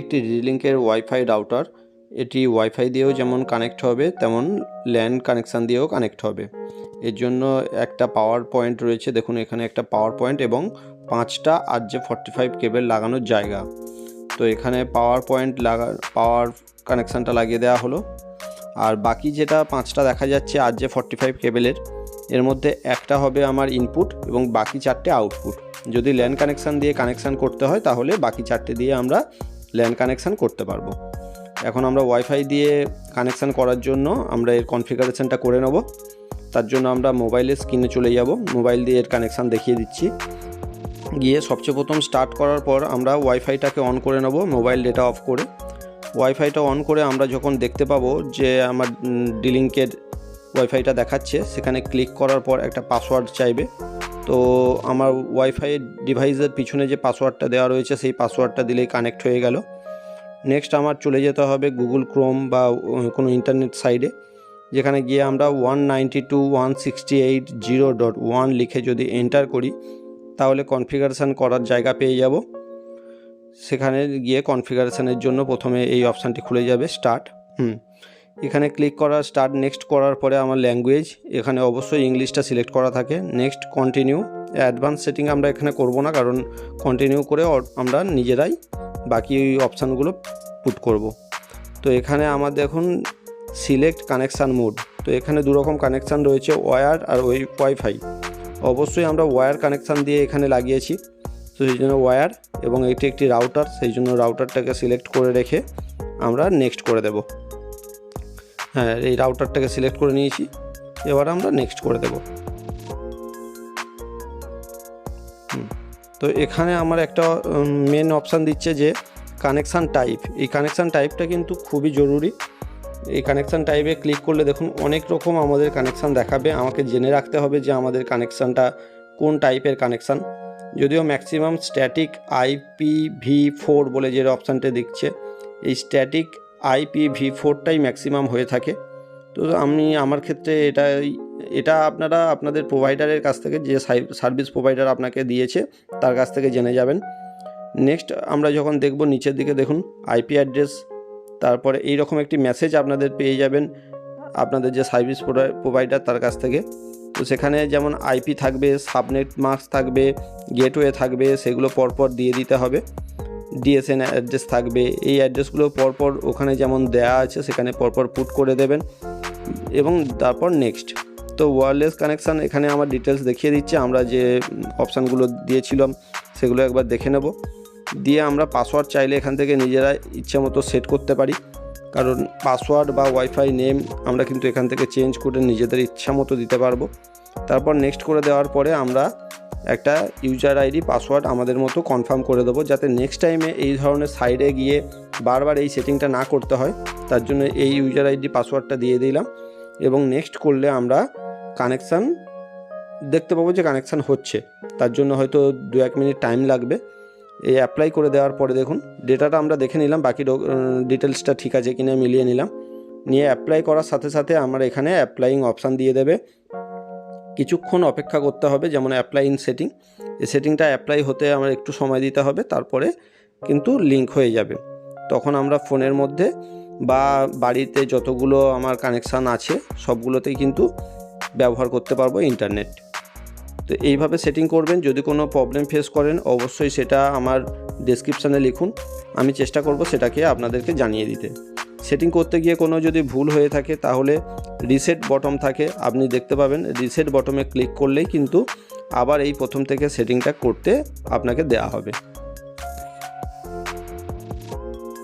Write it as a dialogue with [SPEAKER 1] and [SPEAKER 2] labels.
[SPEAKER 1] একটি ডিলিংকের wifi router. এটি wifi দিয়েও যেমন কানেক্ট হবে তেমন ল্যান কানেকশান দিয়েও কানেক্ট হবে। এর জন্য একটা পাওয়ার পয়েন্ট রয়েছে, দেখুন এখানে একটা পাওয়ার পয়েন্ট এবং 5টা RJ45 কেবল লাগানোর জায়গা। তো এখানে পাওয়ার কানেকশানটা লাগিয়ে দেওয়া হলো। আর বাকি যেটা 5টা দেখা যাচ্ছে RJ45 কেবলের, এর মধ্যে একটা হবে আমার ইনপুট এবং বাকি 4টে আউটপুট। যদি ল্যান কানেকশান দিয়ে কানেকশান করতে হয় তাহলে বাকি 4টে দিয়ে আমরা ল্যান কানেকশান করতে পারবো। এখন আমরা ওয়াইফাই দিয়ে কানেকশান করার জন্য আমরা এর কনফিগারেশনটা করে নেব। তার জন্য আমরা মোবাইলের স্ক্রিনে চলে যাব, মোবাইল দিয়ে এর কানেকশান দেখিয়ে দিচ্ছি। গিয়ে সবচেয়ে প্রথম স্টার্ট করার পর আমরা ওয়াইফাইটাকে অন করে নেব, মোবাইল ডেটা অফ করে। ওয়াইফাইটা অন করে আমরা যখন দেখতে পাবো যে আমার ডিলিংকের ওয়াইফাইটা দেখাচ্ছে, সেখানে ক্লিক করার পর একটা পাসওয়ার্ড চাইবে। তো আমার ওয়াইফাই ডিভাইসের পিছনে যে পাসওয়ার্ডটা দেওয়া রয়েছে সেই পাসওয়ার্ডটা দিলেই কানেক্ট হয়ে গেল। নেক্সট আমার চলে যেতে হবে গুগল ক্রোম বা কোনো ইন্টারনেট সাইটে, যেখানে গিয়ে আমরা 192.168.0.1 লিখে যদি এন্টার করি তাহলে কনফিগারেশান করার জায়গা পেয়ে যাব। সেখানে গিয়ে কনফিগারেশানের জন্য প্রথমে এই অপশানটি খুলে যাবে, স্টার্ট। এখানে ক্লিক করা, স্টার্ট। নেক্সট করার পরে আমার ল্যাঙ্গুয়েজ, এখানে অবশ্যই ইংলিশটা সিলেক্ট করা থাকে। Next continue. অ্যাডভান্স সেটিং আমরা এখানে করব না, কারণ কন্টিনিউ করে আমরা নিজেরাই বাকি অপশানগুলো পুট করব। তো এখানে আমার দেখুন সিলেক্ট কানেকশান মোড। তো এখানে দুরকম কানেকশান রয়েছে, ওয়্যার আর ওয়াইফাই। অবশ্যই আমরা ওয়্যার কানেকশান দিয়ে এখানে লাগিয়েছি, তো সেই জন্য ওয়্যার, এবং এটি একটি রাউটার, সেই জন্য রাউটারটাকে সিলেক্ট করে রেখে আমরা নেক্সট করে দেব। হ্যাঁ, এই রাউটারটাকে সিলেক্ট করে নিয়েছি, এবার আমরা নেক্সট করে দেব। তো এখানে আমার একটা মেন অপশান দিচ্ছে যে কানেকশান টাইপ। এই কানেকশান টাইপটা কিন্তু খুবই জরুরি। এই কানেকশান টাইপে ক্লিক করলে দেখুন অনেক রকম আমাদের কানেকশান দেখাবে। আমাকে জেনে রাখতে হবে যে আমাদের কানেকশানটা কোন টাইপের কানেকশান। যদিও ম্যাক্সিমাম স্ট্যাটিক IPv4 বলে যে অপশানটা দিচ্ছে, এই স্ট্যাটিক IPv4টাই ম্যাক্সিমাম হয়ে থাকে। তো আমার ক্ষেত্রে এটা আপনারা আপনাদের প্রোভাইডারের কাছ থেকে, যে সার্ভিস প্রোভাইডার আপনাকে দিয়েছে তার কাছ থেকে জেনে যাবেন। নেক্সট আমরা যখন দেখব নিচের দিকে দেখুন IP অ্যাড্রেস, তারপরে এইরকম একটি মেসেজ আপনাদের পেয়ে যাবেন আপনাদের যে সার্ভিস প্রোভাইডার তার কাছ থেকে। তো সেখানে যেমন IP থাকবে, সাবনেট মাস্ক থাকবে, গেটওয়ে থাকবে, সেগুলো পরপর দিয়ে দিতে হবে। DSN অ্যাড্রেস থাকবে, এই অ্যাড্রেসগুলো পরপর ওখানে যেমন দেয়া আছে সেখানে পরপর পুট করে দেবেন এবং তারপর নেক্সট। তো ওয়্যারলেস কানেকশান এখানে আমার ডিটেলস দেখিয়ে দিচ্ছে, আমরা যে অপশানগুলো দিয়েছিলাম সেগুলো একবার দেখে নেব। দিয়ে আমরা পাসওয়ার্ড চাইলে এখান থেকে নিজেরা ইচ্ছে মতো সেট করতে পারি, কারণ পাসওয়ার্ড বা ওয়াইফাই নেম আমরা কিন্তু এখান থেকে চেঞ্জ করে নিজেদের ইচ্ছা মতো দিতে পারবো। তারপর নেক্সট করে দেওয়ার পরে আমরা একটা ইউজার আইডি পাসওয়ার্ড আমাদের মতো কনফার্ম করে দেবো, যাতে নেক্সট টাইমে এই ধরনের সাইডে গিয়ে বারবার এই সেটিংটা না করতে হয়। তার জন্য এই ইউজার আইডি পাসওয়ার্ডটা দিয়ে দিলাম এবং নেক্সট করলে আমরা কানেকশান দেখতে পাবো যে কানেকশান হচ্ছে। তার জন্য হয়তো 2-1 মিনিট টাইম লাগবে। এই অ্যাপ্লাই করে দেওয়ার পরে দেখুন ডেটাটা আমরা দেখে নিলাম, বাকি ডিটেলসটা ঠিক আছে কিনা মিলিয়ে নিলাম। নিয়ে অ্যাপ্লাই করার সাথে সাথে আমার এখানে অ্যাপ্লাইং অপশান দিয়ে দেবে। কিছুক্ষণ অপেক্ষা করতে হবে, যেমন অ্যাপ্লাইং সেটিং, এই সেটিংটা অ্যাপ্লাই হতে আমার একটু সময় দিতে হবে, তারপরে কিন্তু লিঙ্ক হয়ে যাবে। তখন আমরা ফোনের মধ্যে বা বাড়িতে যতগুলো আমার কানেকশান আছে সবগুলোতেই কিন্তু ব্যবহার করতে পারবো ইন্টারনেট। তো এইভাবে সেটিং করবেন। যদি কোনো প্রবলেম ফেস করেন অবশ্যই সেটা আমার ডেসক্রিপশানে লিখুন, আমি চেষ্টা করব সেটাকে আপনাদেরকে জানিয়ে দিতে। সেটিং করতে গিয়ে কোনো যদি ভুল হয়ে থাকে তাহলে রিসেট বটম থাকে, আপনি দেখতে পাবেন। রিসেট বটমে ক্লিক করলেই কিন্তু আবার এই প্রথম থেকে সেটিংটা করতে আপনাকে দেওয়া হবে।